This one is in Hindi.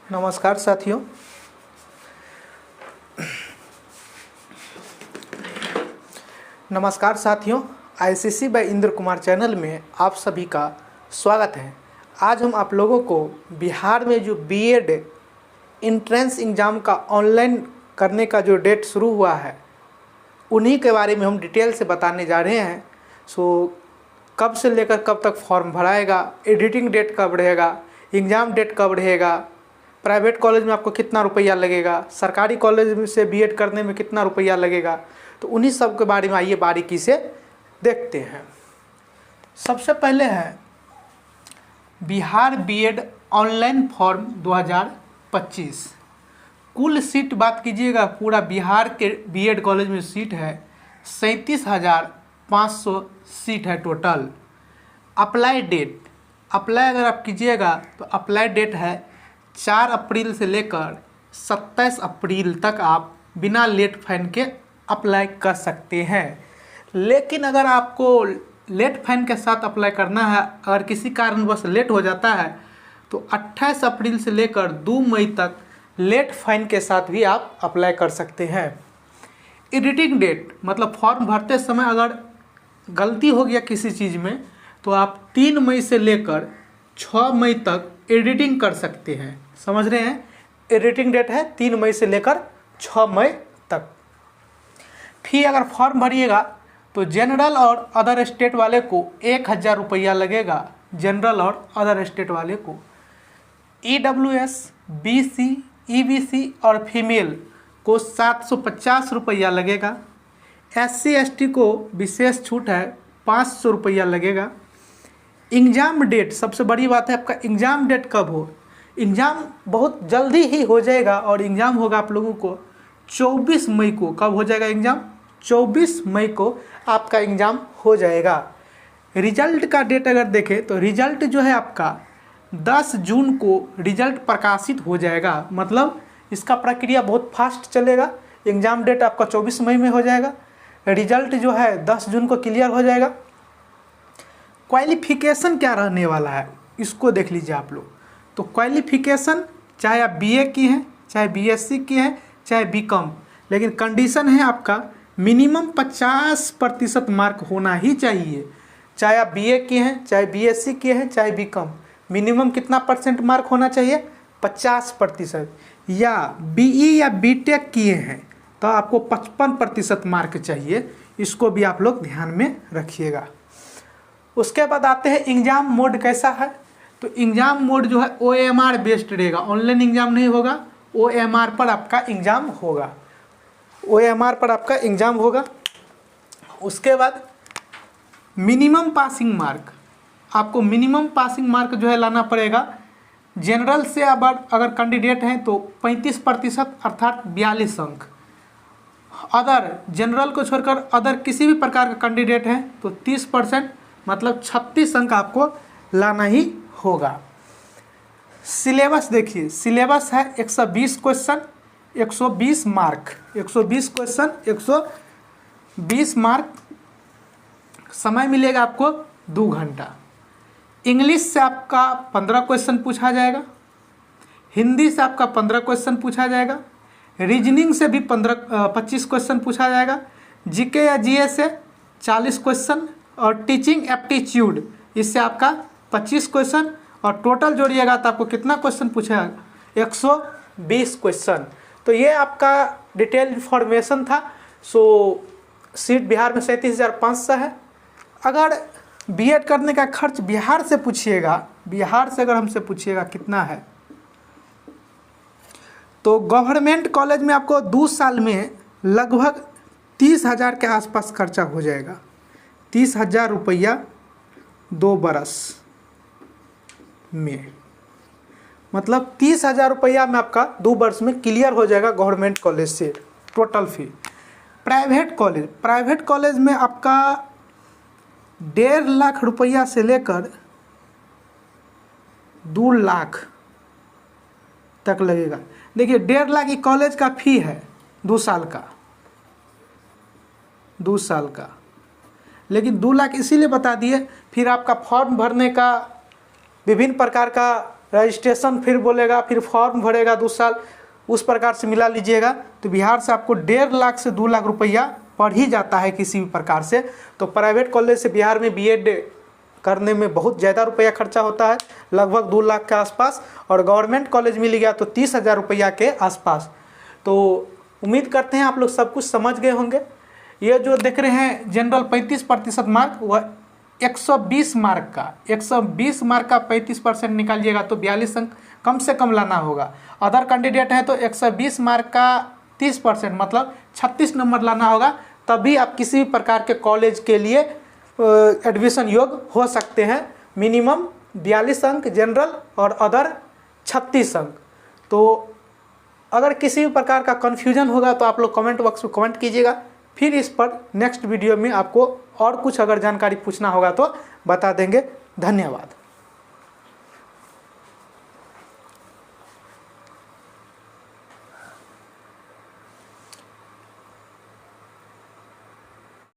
नमस्कार साथियों। ICC by Indra Kumar channel में आप सभी का स्वागत है। आज हम आप लोगों को बिहार में जो बीएड एंट्रेंस एग्ज़ाम का ऑनलाइन करने का जो डेट शुरू हुआ है उन्हीं के बारे में हम डिटेल से बताने जा रहे हैं। कब से लेकर कब तक फॉर्म भराएगा, एडिटिंग डेट कब रहेगा, एग्ज़ाम डेट कब रहेगा, प्राइवेट कॉलेज में आपको कितना रुपया लगेगा, सरकारी कॉलेज में से बीएड करने में कितना रुपया लगेगा, तो उन्हीं सब के बारे में आइए बारीकी से देखते हैं। सबसे पहले है बिहार बीएड ऑनलाइन फॉर्म 2025। कुल सीट बात कीजिएगा, पूरा बिहार के बीएड कॉलेज में सीट है 37,500 सीट है टोटल। अप्लाई डेट, अप्लाई अगर आप कीजिएगा तो अप्लाई डेट है 4 अप्रैल से लेकर 27 अप्रैल तक आप बिना लेट फाइन के अप्लाई कर सकते हैं। लेकिन अगर आपको लेट फाइन के साथ अप्लाई करना है, अगर किसी कारणवश लेट हो जाता है तो 28 अप्रैल से लेकर 2 मई तक लेट फाइन के साथ भी आप अप्लाई कर सकते हैं। एडिटिंग डेट मतलब फॉर्म भरते समय अगर गलती हो गया किसी चीज़ में तो आप 3 मई से लेकर 6 मई तक एडिटिंग कर सकते हैं। समझ रहे हैं? एडिटिंग डेट है 3 मई से लेकर 6 मई तक। फी अगर फॉर्म भरिएगा तो जनरल और अदर स्टेट वाले को 1,000 रुपया लगेगा। जनरल और अदर स्टेट वाले को EWS, BC, EBC और फीमेल को 750 रुपया लगेगा। SC ST को विशेष छूट है 500 रुपया लगेगा। एग्ज़ाम डेट, सबसे बड़ी बात है आपका एग्ज़ाम डेट कब हो। एग्ज़ाम बहुत जल्दी ही हो जाएगा और एग्ज़ाम होगा आप लोगों को 24 मई को। कब हो जाएगा एग्ज़ाम? 24 मई को आपका एग्ज़ाम हो जाएगा। रिजल्ट का डेट अगर देखें तो रिजल्ट जो है आपका 10 जून को रिजल्ट प्रकाशित हो जाएगा। मतलब इसका प्रक्रिया बहुत फास्ट चलेगा। एग्ज़ाम डेट आपका 24 मई में हो जाएगा, रिजल्ट जो है 10 जून को क्लियर हो जाएगा। क्वालिफिकेशन क्या रहने वाला है इसको देख लीजिए आप लोग। तो क्वालिफिकेशन चाहे आप बीए की हैं, चाहे बीएससी की हैं, चाहे बीकॉम, लेकिन कंडीशन है आपका मिनिमम 50% मार्क होना ही चाहिए। चाहे आप बीए की हैं, चाहे बीएससी की हैं, चाहे बीकॉम, मिनिमम कितना परसेंट मार्क होना चाहिए? 50%। या बीई या बीटेक किए हैं तो आपको 55% मार्क चाहिए। इसको भी आप लोग ध्यान में रखिएगा। उसके बाद आते हैं एग्ज़ाम मोड कैसा है। तो एग्ज़ाम मोड जो है OMR बेस्ड रहेगा। ऑनलाइन एग्ज़ाम नहीं होगा, OMR पर आपका एग्ज़ाम होगा। OMR पर आपका एग्ज़ाम होगा। उसके बाद मिनिमम पासिंग मार्क, आपको मिनिमम पासिंग मार्क जो है लाना पड़ेगा। जनरल से अगर कैंडिडेट हैं तो 35% अर्थात 42 अंक। अदर जनरल को छोड़कर अदर किसी भी प्रकार का कैंडिडेट हैं तो 30% मतलब 36 अंक आपको लाना ही होगा। सिलेबस देखिए, सिलेबस है 120 क्वेश्चन 120 मार्क, 120 क्वेश्चन 120 मार्क। समय मिलेगा आपको 2 घंटा। इंग्लिश से आपका 15 क्वेश्चन पूछा जाएगा, हिंदी से आपका 15 क्वेश्चन पूछा जाएगा, रीजनिंग से भी 25 क्वेश्चन पूछा जाएगा, जीके या जीएस से 40 क्वेश्चन और टीचिंग एप्टीट्यूड इससे आपका 25 क्वेश्चन और टोटल जोड़िएगा तो आपको कितना क्वेश्चन पूछेगा? 120 क्वेश्चन। तो ये आपका डिटेल इन्फॉर्मेशन था। सीट बिहार में 37,500 है। अगर बीएड करने का खर्च बिहार से पूछिएगा, बिहार से अगर हमसे पूछिएगा कितना है, तो गवर्नमेंट कॉलेज में आपको 2 साल में लगभग 30,000 के आसपास खर्चा हो जाएगा। 30,000 रुपया 2 बरस में, मतलब 30,000 रुपया में आपका 2 वर्ष में क्लियर हो जाएगा गवर्नमेंट कॉलेज से टोटल फी। प्राइवेट कॉलेज में आपका 1.5 लाख रुपया से लेकर 2 लाख तक लगेगा। देखिए 1.5 लाख ये कॉलेज का फी है 2 साल का, 2 साल का। लेकिन 2 लाख इसीलिए बता दिए, फिर आपका फॉर्म भरने का विभिन्न प्रकार का रजिस्ट्रेशन फिर बोलेगा, फिर फॉर्म भरेगा 2 साल, उस प्रकार से मिला लीजिएगा तो बिहार से आपको 1.5 लाख से 2 लाख रुपया पड़ ही जाता है किसी भी प्रकार से। तो प्राइवेट कॉलेज से बिहार में बीएड करने में बहुत ज़्यादा रुपया खर्चा होता है, लगभग 2 लाख के आसपास, और गवर्नमेंट कॉलेज मिल गया तो 30,000 रुपया के आसपास। तो उम्मीद करते हैं आप लोग सब कुछ समझ गए होंगे। ये जो देख रहे हैं जनरल 35% मार्क, वह 120 मार्क का 35% निकालिएगा तो 42 अंक कम से कम लाना होगा। अदर कैंडिडेट है तो 120 मार्क का 30% मतलब 36 नंबर लाना होगा, तभी आप किसी भी प्रकार के कॉलेज के लिए एडमिशन योग्य हो सकते हैं। मिनिमम 42 अंक जनरल और अदर 36 अंक। तो अगर किसी भी प्रकार का कन्फ्यूजन होगा तो आप लोग कमेंट बॉक्स में कमेंट कीजिएगा, फिर इस पर नेक्स्ट वीडियो में आपको और कुछ अगर जानकारी पूछना होगा तो बता देंगे। धन्यवाद।